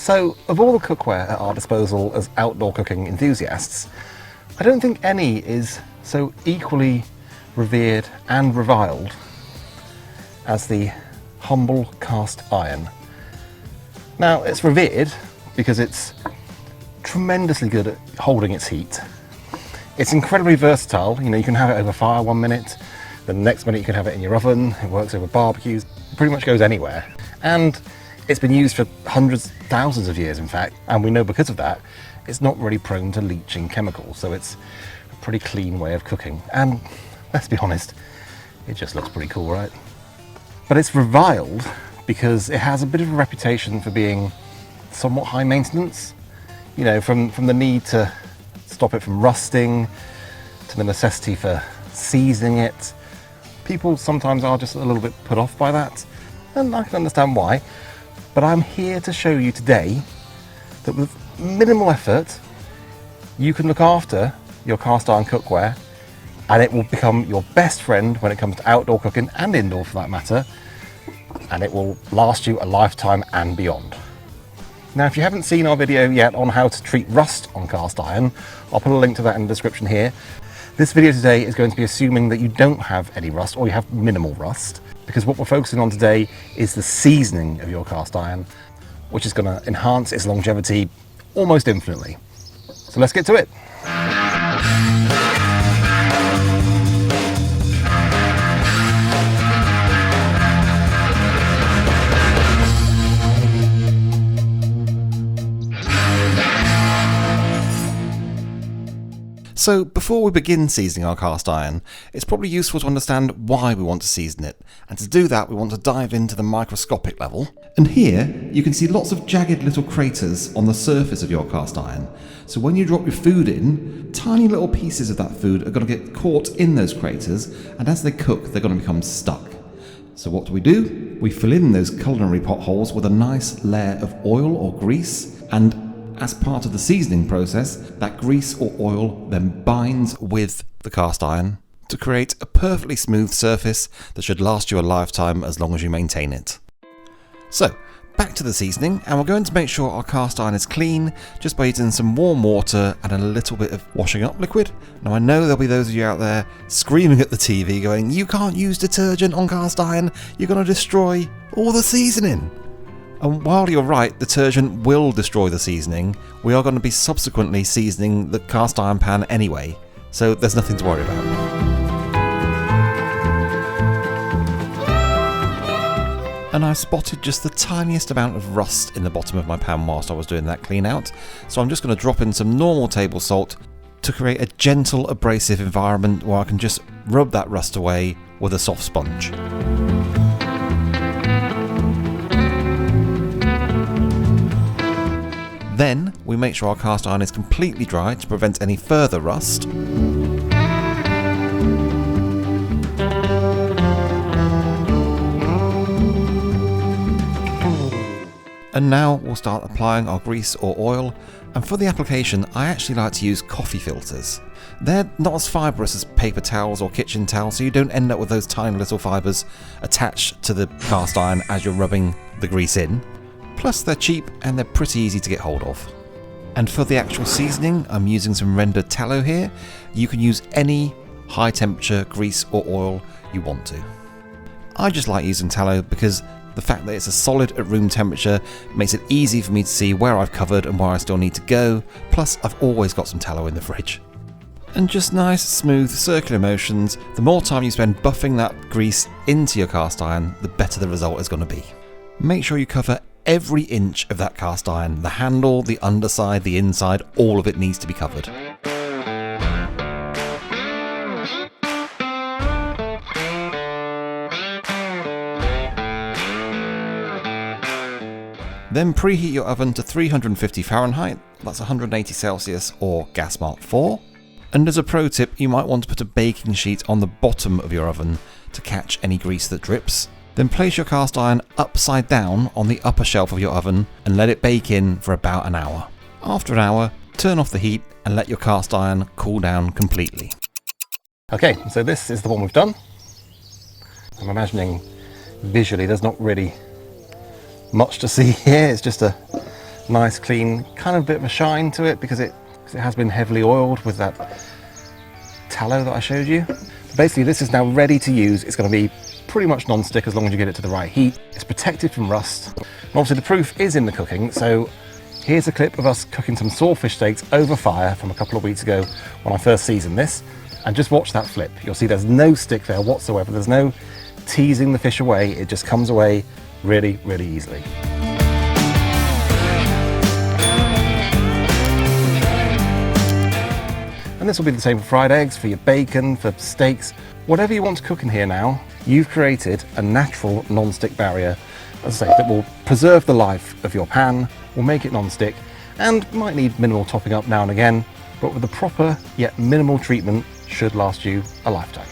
So, of all the cookware at our disposal as outdoor cooking enthusiasts, I don't think any is so equally revered and reviled as the humble cast iron. Now, it's revered because it's tremendously good at holding its heat. It's incredibly versatile. You know, you can have it over fire 1 minute, the next minute you can have it in your oven. It works over barbecues. It pretty much goes anywhere. And it's been used for hundreds, thousands of years, in fact. And we know because of that, it's not really prone to leaching chemicals. So it's a pretty clean way of cooking. And let's be honest, it just looks pretty cool, right? But it's reviled because it has a bit of a reputation for being somewhat high maintenance. You know, from the need to stop it from rusting, to the necessity for seasoning it. People sometimes are just a little bit put off by that, and I can understand why. But I'm here to show you today that with minimal effort, you can look after your cast iron cookware, and it will become your best friend when it comes to outdoor cooking and indoor for that matter, and it will last you a lifetime and beyond. Now, if you haven't seen our video yet on how to treat rust on cast iron, I'll put a link to that in the description here. This video today is going to be assuming that you don't have any rust or you have minimal rust, because what we're focusing on today is the seasoning of your cast iron, which is going to enhance its longevity almost infinitely. So let's get to it. So before we begin seasoning our cast iron, it's probably useful to understand why we want to season it. And to do that, we want to dive into the microscopic level. And here, you can see lots of jagged little craters on the surface of your cast iron. So when you drop your food in, tiny little pieces of that food are going to get caught in those craters, and as they cook, they're going to become stuck. So what do? We fill in those culinary potholes with a nice layer of oil or grease, and as part of the seasoning process, that grease or oil then binds with the cast iron to create a perfectly smooth surface that should last you a lifetime as long as you maintain it. So, back to the seasoning, and we're going to make sure our cast iron is clean just by using some warm water and a little bit of washing up liquid. Now, I know there'll be those of you out there screaming at the TV going, "You can't use detergent on cast iron, you're going to destroy all the seasoning." And while you're right, detergent will destroy the seasoning, we are going to be subsequently seasoning the cast iron pan anyway, so there's nothing to worry about. And I spotted just the tiniest amount of rust in the bottom of my pan whilst I was doing that clean out, so I'm just going to drop in some normal table salt to create a gentle abrasive environment where I can just rub that rust away with a soft sponge. Then, we make sure our cast iron is completely dry to prevent any further rust. And now we'll start applying our grease or oil, and for the application I actually like to use coffee filters. They're not as fibrous as paper towels or kitchen towels, so you don't end up with those tiny little fibres attached to the cast iron as you're rubbing the grease in. Plus they're cheap and they're pretty easy to get hold of. And for the actual seasoning, I'm using some rendered tallow here. You can use any high temperature grease or oil you want to. I just like using tallow because the fact that it's a solid at room temperature makes it easy for me to see where I've covered and where I still need to go. Plus I've always got some tallow in the fridge. And just nice, smooth, circular motions. The more time you spend buffing that grease into your cast iron, the better the result is going to be. Make sure you cover every inch of that cast iron. The handle, the underside, the inside, all of it needs to be covered. Then preheat your oven to 350 Fahrenheit, that's 180 Celsius or gas mark 4. And as a pro tip, you might want to put a baking sheet on the bottom of your oven to catch any grease that drips. Then place your cast iron upside down on the upper shelf of your oven and let it bake in for about an hour. After an hour, turn off the heat and let your cast iron cool down completely. Okay, so this is the one we've done. I'm imagining visually there's not really much to see here. It's just a nice, clean, kind of a bit of a shine to it because it has been heavily oiled with that tallow that I showed you. Basically, this is now ready to use. It's going to be pretty much non-stick as long as you get it to the right heat. It's protected from rust. And obviously the proof is in the cooking, so here's a clip of us cooking some swordfish steaks over fire from a couple of weeks ago when I first seasoned this. And just watch that flip. You'll see there's no stick there whatsoever. There's no teasing the fish away. It just comes away really, really easily. And this will be the same for fried eggs, for your bacon, for steaks, whatever you want to cook in here now. You've created a natural non-stick barrier, as I say, that will preserve the life of your pan, will make it non-stick, and might need minimal topping up now and again, but with the proper yet minimal treatment should last you a lifetime.